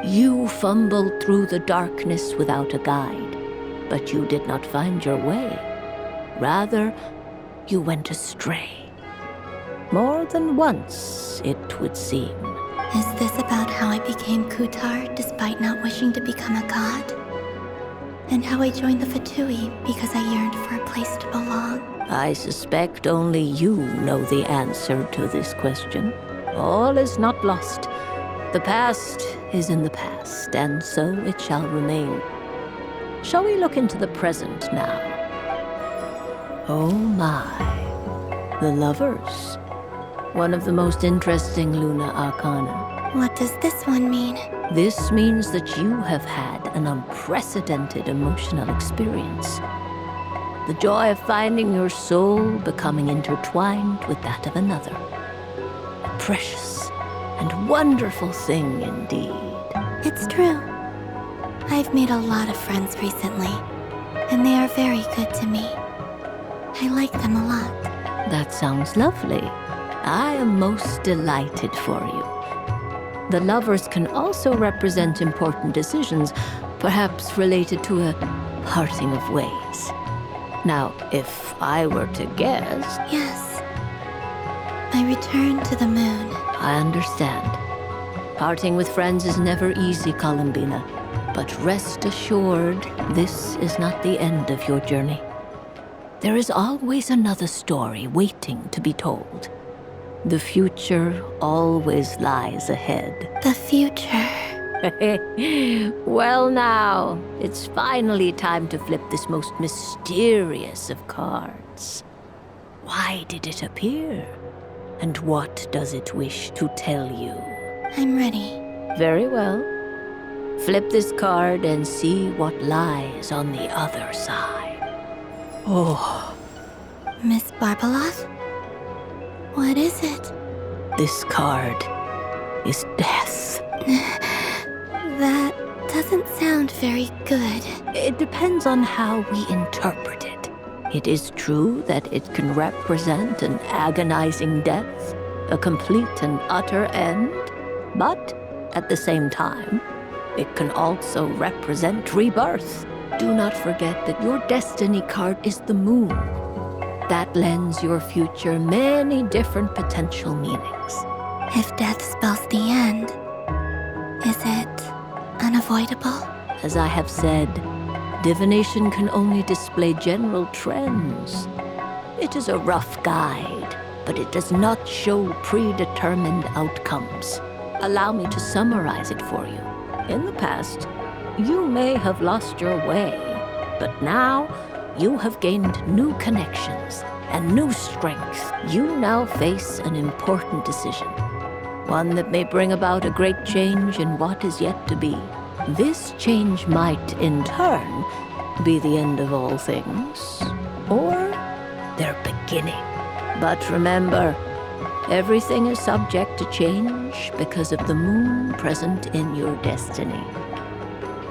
You fumbled through the darkness without a guide, but you did not find your way. Rather, you went astray. More than once, it would seem. Is this about how I became Kutar despite not wishing to become a god? And how I joined the Fatui because I yearned for a place to belong? I suspect only you know the answer to this question. All is not lost. The past is in the past, and so it shall remain. Shall we look into the present now? Oh my. The lovers. One of the most interesting Luna Arcana. What does this one mean? This means that you have had an unprecedented emotional experience. The joy of finding your soul becoming intertwined with that of another. A precious and wonderful thing indeed. It's true. I've made a lot of friends recently, and they are very good to me. I like them a lot. That sounds lovely. I am most delighted for you. The lovers can also represent important decisions, perhaps related to a parting of ways. Now, if I were to guess... Yes. My return to the moon. I understand. Parting with friends is never easy, Columbina. But rest assured, this is not the end of your journey. There is always another story waiting to be told. The future always lies ahead. The future. Well now, it's finally time to flip this most mysterious of cards. Why did it appear? And what does it wish to tell you? I'm ready. Very well. Flip this card and see what lies on the other side. Oh. Miss Barbeloth? What is it? This card is death. That doesn't sound very good. It depends on how we interpret it. It is true that it can represent an agonizing death, a complete and utter end, but at the same time, it can also represent rebirth. Do not forget that your destiny card is the moon. That lends your future many different potential meanings. If death spells the end, is it unavoidable? As I have said, divination can only display general trends. It is a rough guide, but it does not show predetermined outcomes. Allow me to summarize it for you. In the past, you may have lost your way, but now you have gained new connections and new strength. You now face an important decision, one that may bring about a great change in what is yet to be. This change might, in turn, be the end of all things, or their beginning. But remember, everything is subject to change because of the moon present in your destiny.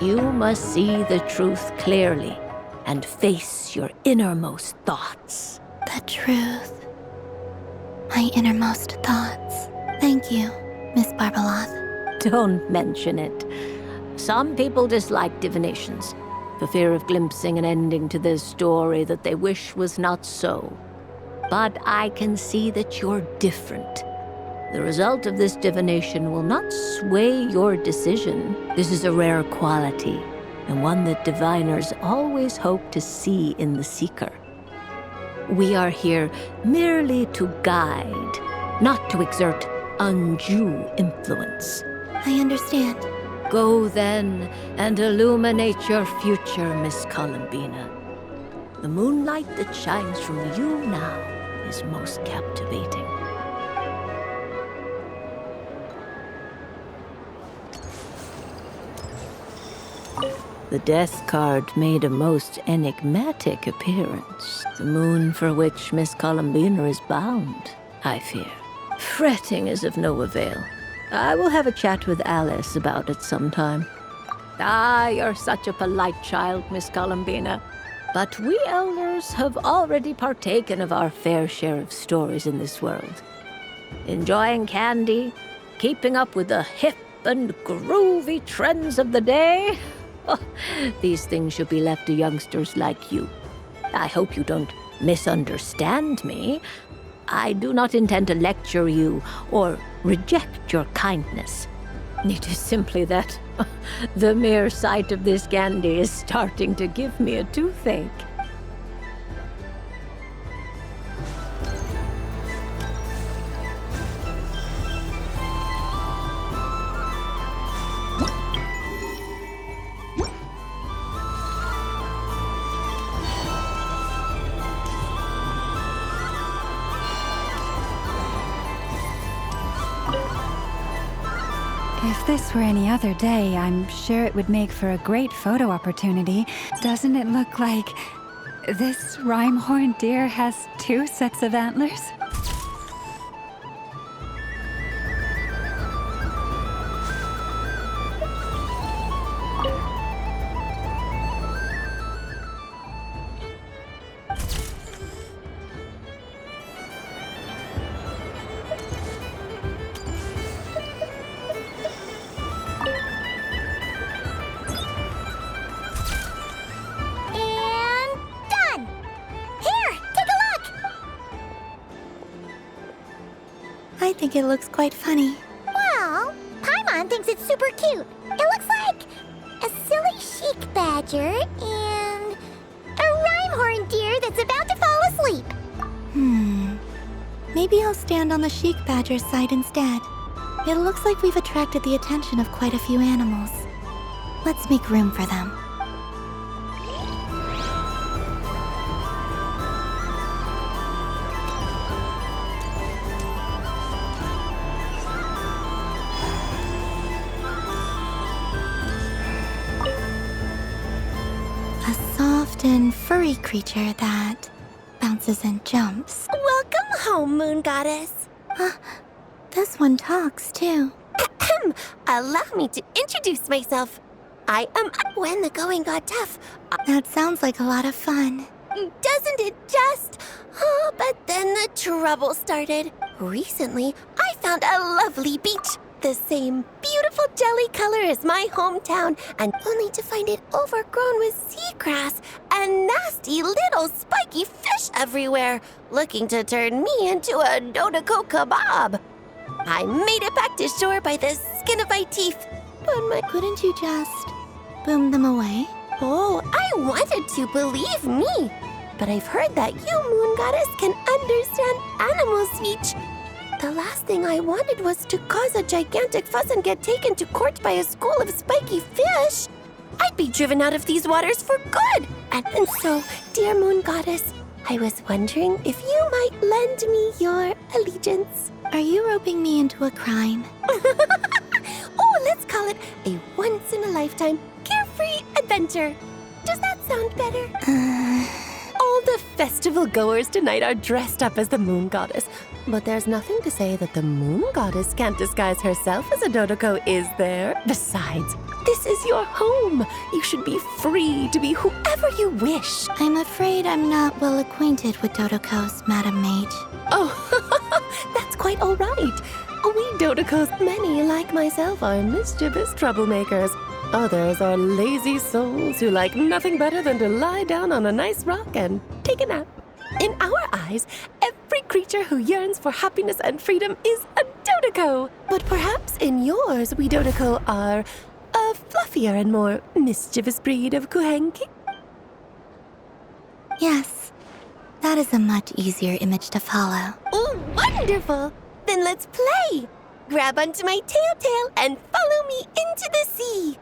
You must see the truth clearly and face your innermost thoughts. The truth. My innermost thoughts. Thank you, Miss Barbeloth. Don't mention it. Some people dislike divinations, for fear of glimpsing an ending to their story that they wish was not so. But I can see that you're different. The result of this divination will not sway your decision. This is a rare quality, and one that diviners always hope to see in the seeker. We are here merely to guide, not to exert undue influence. I understand. Go then and illuminate your future, Miss Columbina. The moonlight that shines from you now is most captivating. The death card made a most enigmatic appearance. The moon for which Miss Columbina is bound, I fear. Fretting is of no avail. I will have a chat with Alice about it sometime. Ah, you're such a polite child, Miss Columbina. But we elders have already partaken of our fair share of stories in this world. Enjoying candy, keeping up with the hip and groovy trends of the day. Oh, these things should be left to youngsters like you. I hope you don't misunderstand me. I do not intend to lecture you or reject your kindness. It is simply that the mere sight of this candy is starting to give me a toothache. If this were any other day, I'm sure it would make for a great photo opportunity. Doesn't it look like this rhyme-horned deer has 2 sets of antlers? And done! Here, take a look! I think it looks quite funny. Well, Paimon thinks it's super cute. It looks like a silly chic badger and a rhyme-horned deer that's about to fall asleep. Maybe I'll stand on the chic badger's side instead. It looks like we've attracted the attention of quite a few animals. Let's make room for them. A soft and furry creature that bounces and jumps. Welcome home, Moon Goddess. This one talks, too. Allow me to introduce myself. I am when the going got tough. That sounds like a lot of fun. Doesn't it just? Oh, but then the trouble started. Recently, I found a lovely beach. The same beautiful jelly color as my hometown, and only to find it overgrown with seagrass and nasty little spiky fish everywhere, looking to turn me into a Dodoko kebab. I made it back to shore by the skin of my teeth. But couldn't you just boom them away? Oh, I wanted to, believe me. But I've heard that you, Moon Goddess, can understand animal speech. The last thing I wanted was to cause a gigantic fuss and get taken to court by a school of spiky fish. I'd be driven out of these waters for good. And so, dear Moon Goddess, I was wondering if you might lend me your allegiance. Are you roping me into a crime? Oh, let's call it a once-in-a-lifetime carefree adventure. Does that sound better? All the festival goers tonight are dressed up as the Moon Goddess. But there's nothing to say that the Moon Goddess can't disguise herself as a Dodoko, is there? Besides, this is your home. You should be free to be whoever you wish. I'm afraid I'm not well acquainted with Dodokos, Madam Mage. Oh, that's quite all right. We Dodokos, many like myself, are mischievous troublemakers. Others are lazy souls who like nothing better than to lie down on a nice rock and take a nap. In our eyes, every creature who yearns for happiness and freedom is a Dodoko. But perhaps in yours, we Dodoko are a fluffier and more mischievous breed of Kuhenki. Yes, that is a much easier image to follow. Oh, wonderful! Then let's play! Grab onto my tail and follow me into the sea!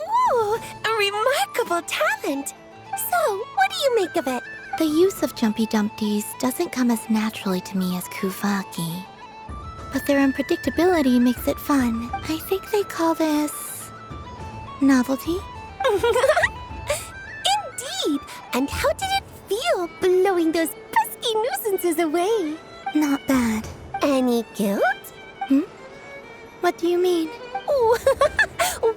Ooh, a remarkable talent! So, what do you make of it? The use of Jumpy Dumpties doesn't come as naturally to me as Kuvaki. But their unpredictability makes it fun. I think they call this... novelty? Indeed! And how did it feel blowing those pesky nuisances away? Not bad. Any guilt? What do you mean? Oh,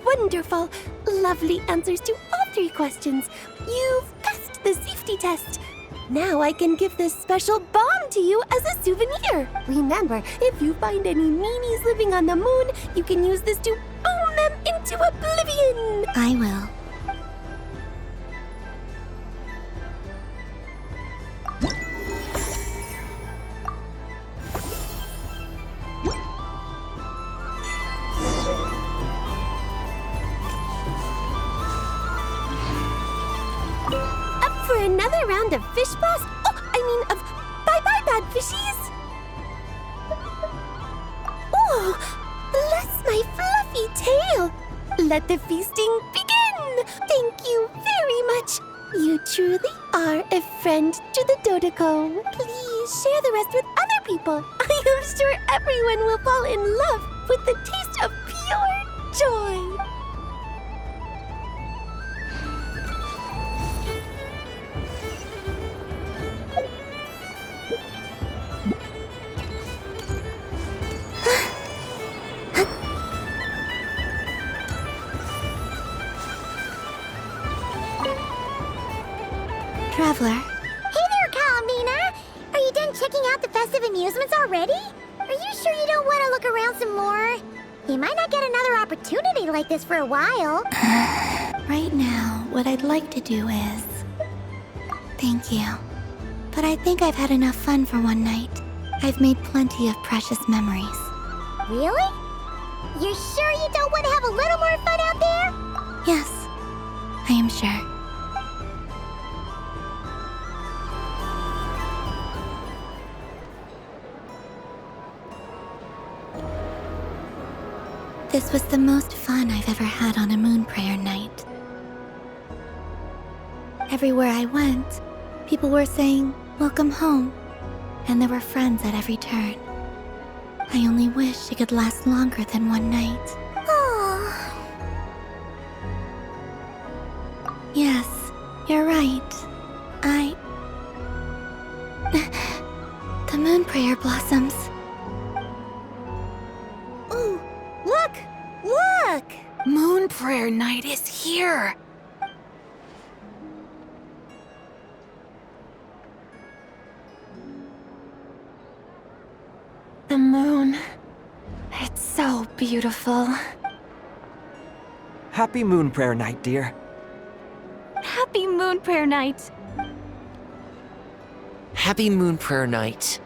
wonderful! Lovely answers to all 3 questions. You've passed the safety test. Now I can give this special bomb to you as a souvenir. Remember, if you find any meanies living on the moon, you can use this to boom them into oblivion. I will. For another round of fish boss? Of bye-bye bad fishies! Oh, bless my fluffy tail! Let the feasting begin! Thank you very much! You truly are a friend to the Dodoko. Please share the rest with other people. I am sure everyone will fall in love with the taste of pure joy. Traveler. Hey there, Kalamina! Are you done checking out the festive amusements already? Are you sure you don't want to look around some more? You might not get another opportunity like this for a while. Right now, what I'd like to do is... Thank you. But I think I've had enough fun for one night. I've made plenty of precious memories. Really? You're sure you don't want to have a little more fun out there? Yes, I am sure. This was the most fun I've ever had on a moon prayer night. Everywhere I went, people were saying, "Welcome home," and there were friends at every turn. I only wish it could last longer than one night. Oh. Yes, you're right. The moon prayer blossoms. Ooh, look! Look! Moon prayer night is here! The moon. It's so beautiful. Happy Moon Prayer Night, dear. Happy Moon Prayer Night! Happy Moon Prayer Night.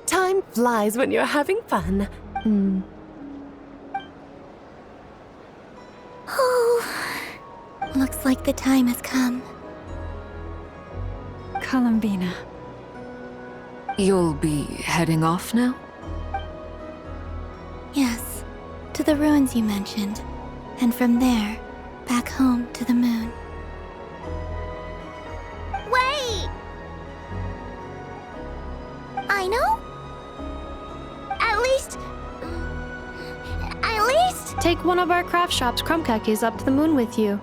Time flies when you're having fun. Oh, looks like the time has come. Columbina. You'll be heading off now? Yes, to the ruins you mentioned. And from there, back home to the moon. Wait! I know? At least... Take one of our craft shop's crumb cookies up to the moon with you.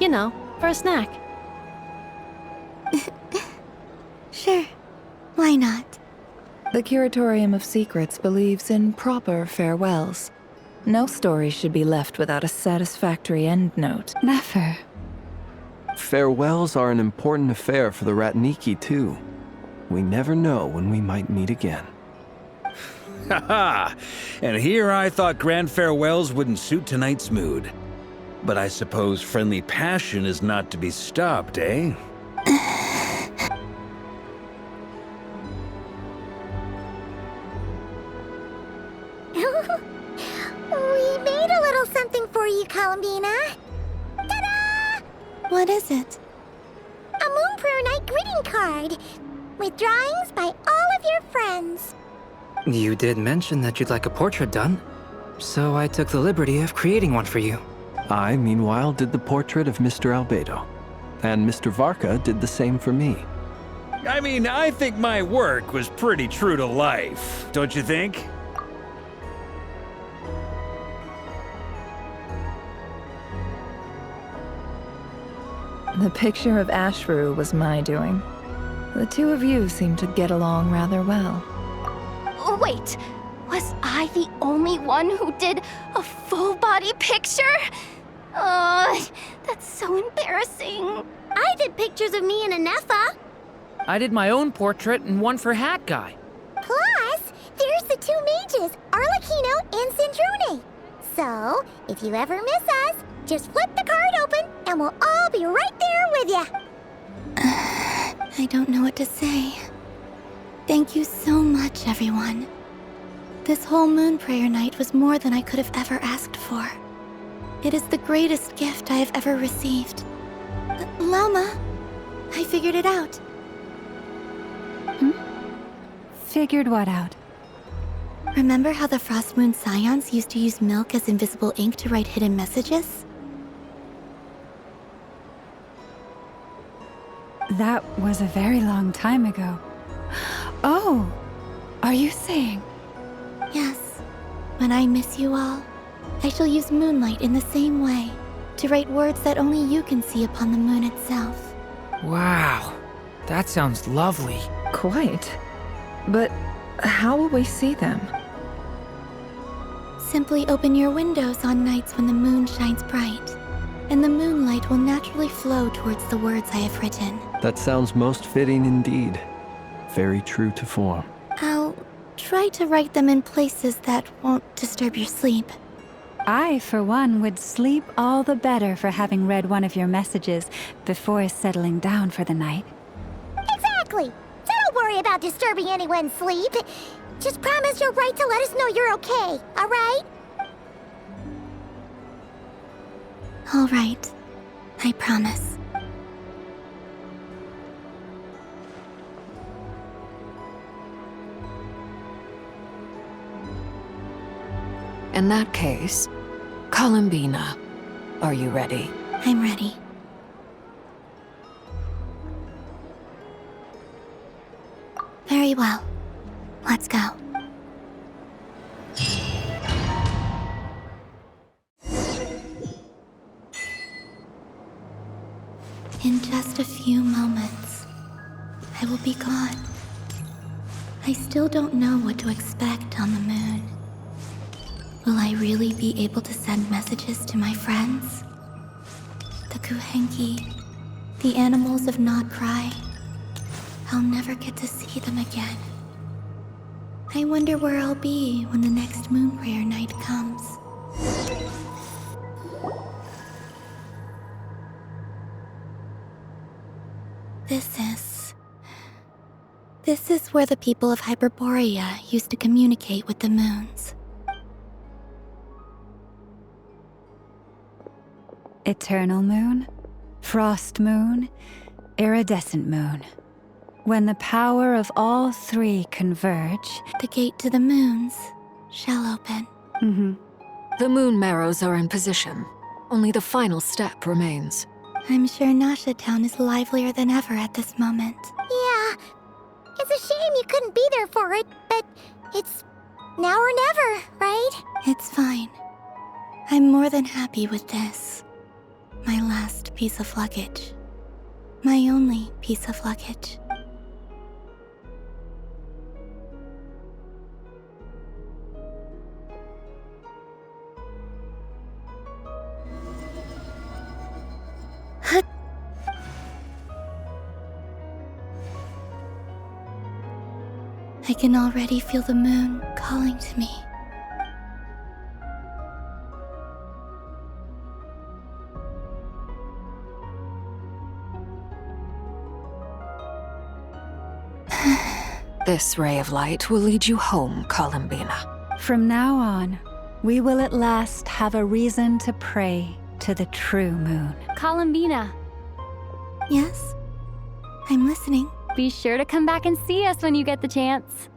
You know, for a snack. Sure, why not? The Curatorium of Secrets believes in proper farewells. No story should be left without a satisfactory endnote. Never. Farewells are an important affair for the Ratniki, too. We never know when we might meet again. Haha! And here I thought grand farewells wouldn't suit tonight's mood. But I suppose friendly passion is not to be stopped, eh? We made a little something for you, Columbina. Ta-da! What is it? A Moon Prayer Night greeting card with drawings by all of your friends. You did mention that you'd like a portrait done, so I took the liberty of creating one for you. I, meanwhile, did the portrait of Mr. Albedo. And Mr. Varka did the same for me. I mean, I think my work was pretty true to life, don't you think? The picture of Ashru was my doing. The two of you seem to get along rather well. Wait, was I the only one who did a full-body picture? That's so embarrassing. I did pictures of me and Anefa. I did my own portrait and one for Hat Guy. Plus, there's the two mages, Arlecchino and Sindrune. So, if you ever miss us, just flip the card open and we'll all be right there with you. I don't know what to say. Thank you so much, everyone. This whole Moon Prayer Night was more than I could have ever asked for. It is the greatest gift I have ever received. Lama, I figured it out. Figured what out? Remember how the Frost Moon Scions used to use milk as invisible ink to write hidden messages? That was a very long time ago. Oh, are you saying? Yes. When I miss you all, I shall use moonlight in the same way to write words that only you can see upon the moon itself. Wow, that sounds lovely. Quite. But how will we see them? Simply open your windows on nights when the moon shines bright, and the moonlight will naturally flow towards the words I have written. That sounds most fitting indeed. Very true to form. I'll try to write them in places that won't disturb your sleep. I, for one, would sleep all the better for having read one of your messages before settling down for the night. Exactly. So don't worry about disturbing anyone's sleep. Just promise you'll write to let us know you're okay, all right? All right. I promise. In that case, Columbina, are you ready? I'm ready. Very well. Let's go. In just a few moments, I will be gone. I still don't know what to expect on the moon. Will I really be able to send messages to my friends? The Kuhenki, the animals of Nod Cry. I'll never get to see them again. I wonder where I'll be when the next Moon Prayer Night comes. This is where the people of Hyperborea used to communicate with the moons. Eternal moon, frost moon, iridescent moon. When the power of all three converge, the gate to the moons shall open. The moon marrows are in position. Only the final step remains. I'm sure Nasha Town is livelier than ever at this moment. Yeah. It's a shame you couldn't be there for it, but it's now or never, right? It's fine. I'm more than happy with this. My last piece of luggage. My only piece of luggage. I can already feel the moon calling to me. This ray of light will lead you home, Columbina. From now on, we will at last have a reason to pray to the true moon. Columbina, Yes? I'm listening. be sure to come back and see us when you get the chance.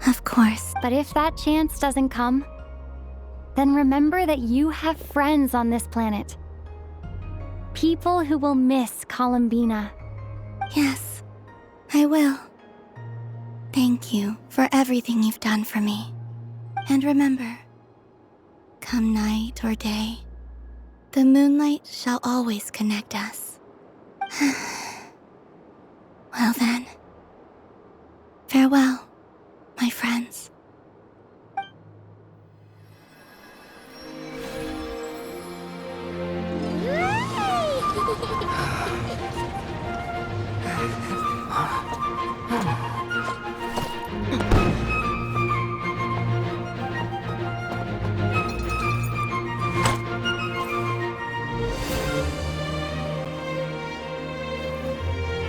Of course. But if that chance doesn't come, then remember that you have friends on this planet. People who will miss Columbina. Yes, I will. Thank you for everything you've done for me. And remember, come night or day, the moonlight shall always connect us. Well then, farewell, my friends.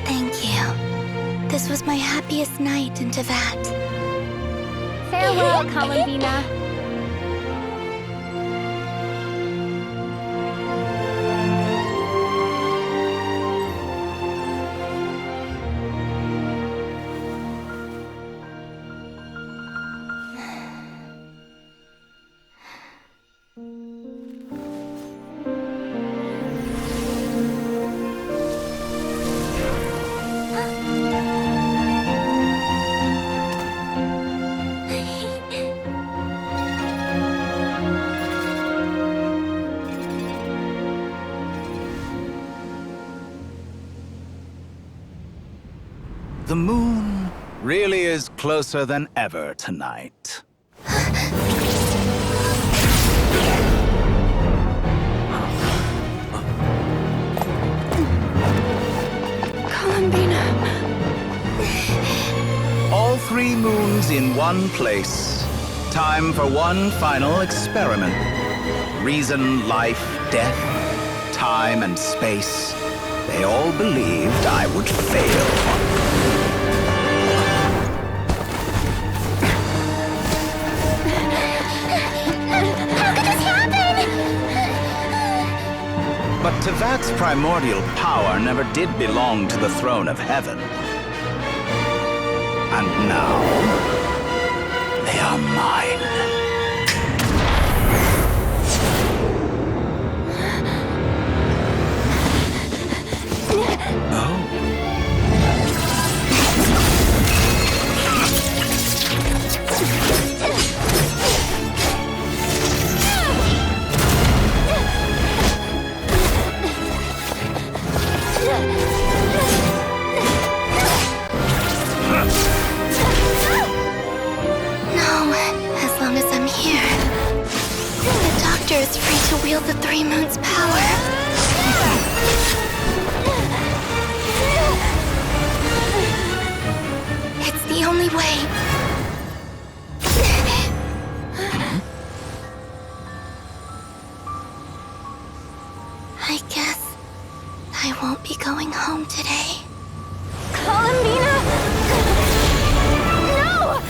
Thank you. This was my happiest night in Teyvat. Farewell, Columbina. The moon really is closer than ever tonight. Columbina! All three moons in one place. Time for one final experiment. Reason, life, death, time, and space. They all believed I would fail. But Teyvat's primordial power never did belong to the throne of heaven. And now, they are mine. Is free to wield the Three Moons' power. It's the only way. I guess I won't be going home today. Columbina! No!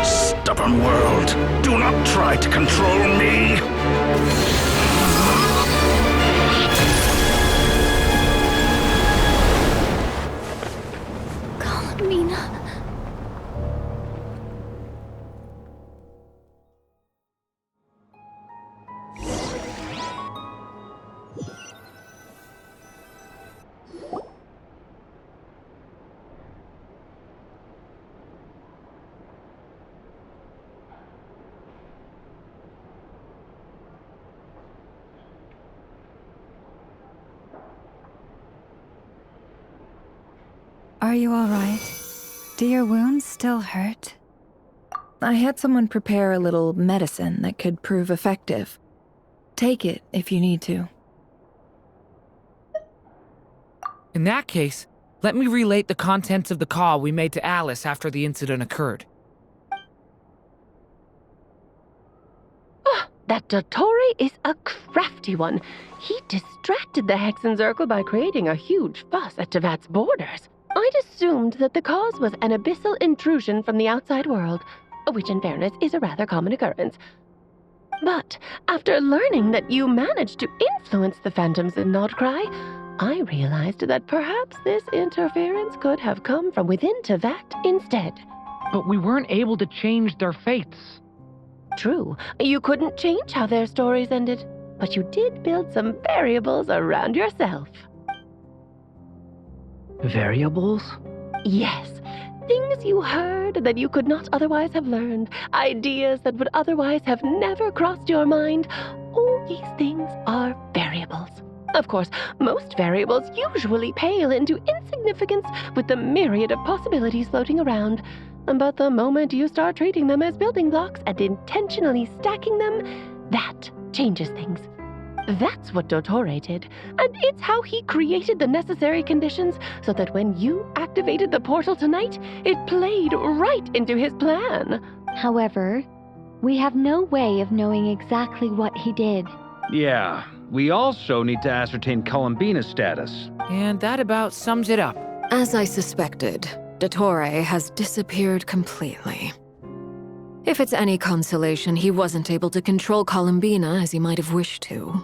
Stubborn world, do not try to control me! Columbina. Are you all right? Do your wounds still hurt? I had someone prepare a little medicine that could prove effective. Take it if you need to. In that case, let me relate the contents of the call we made to Alice after the incident occurred. That Dottore is a crafty one. He distracted the Hexenzirkel by creating a huge fuss at Tevat's borders. I'd assumed that the cause was an abyssal intrusion from the outside world, which in fairness is a rather common occurrence. But after learning that you managed to influence the phantoms in Nodcry, I realized that perhaps this interference could have come from within Tevat instead. But we weren't able to change their fates. True, you couldn't change how their stories ended, but you did build some variables around yourself. Variables? Yes, things you heard that you could not otherwise have learned, ideas that would otherwise have never crossed your mind. All these things are variables. Of course, most variables usually pale into insignificance with the myriad of possibilities floating around. But the moment you start treating them as building blocks and intentionally stacking them, that changes things. That's what Dottore did, and it's how he created the necessary conditions so that when you activated the portal tonight, it played right into his plan. However, we have no way of knowing exactly what he did. Yeah, we also need to ascertain Columbina's status. And that about sums it up. As I suspected, Dottore has disappeared completely. If it's any consolation, he wasn't able to control Columbina as he might have wished to.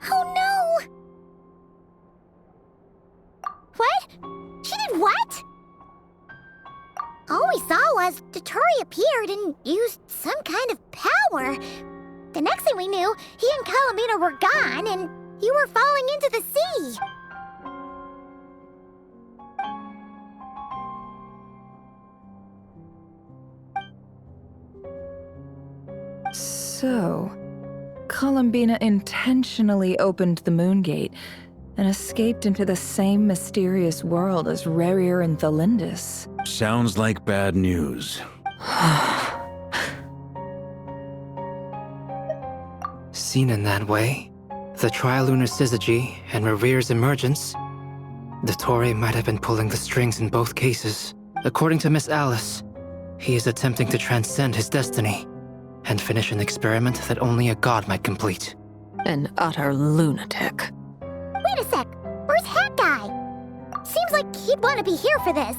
Oh no! What? She did what? All we saw was Dottore appeared and used some kind of power. The next thing we knew, he and Columbina were gone and you were falling into the sea. So, Columbina intentionally opened the moon gate and escaped into the same mysterious world as Rerir and Thalindis. Sounds like bad news. Seen in that way, the Trilunar Syzygy and Rerir's emergence, Dottore might have been pulling the strings in both cases. According to Miss Alice, he is attempting to transcend his destiny and finish an experiment that only a god might complete. An utter lunatic. Wait a sec, where's Hat Guy? Seems like he'd want to be here for this.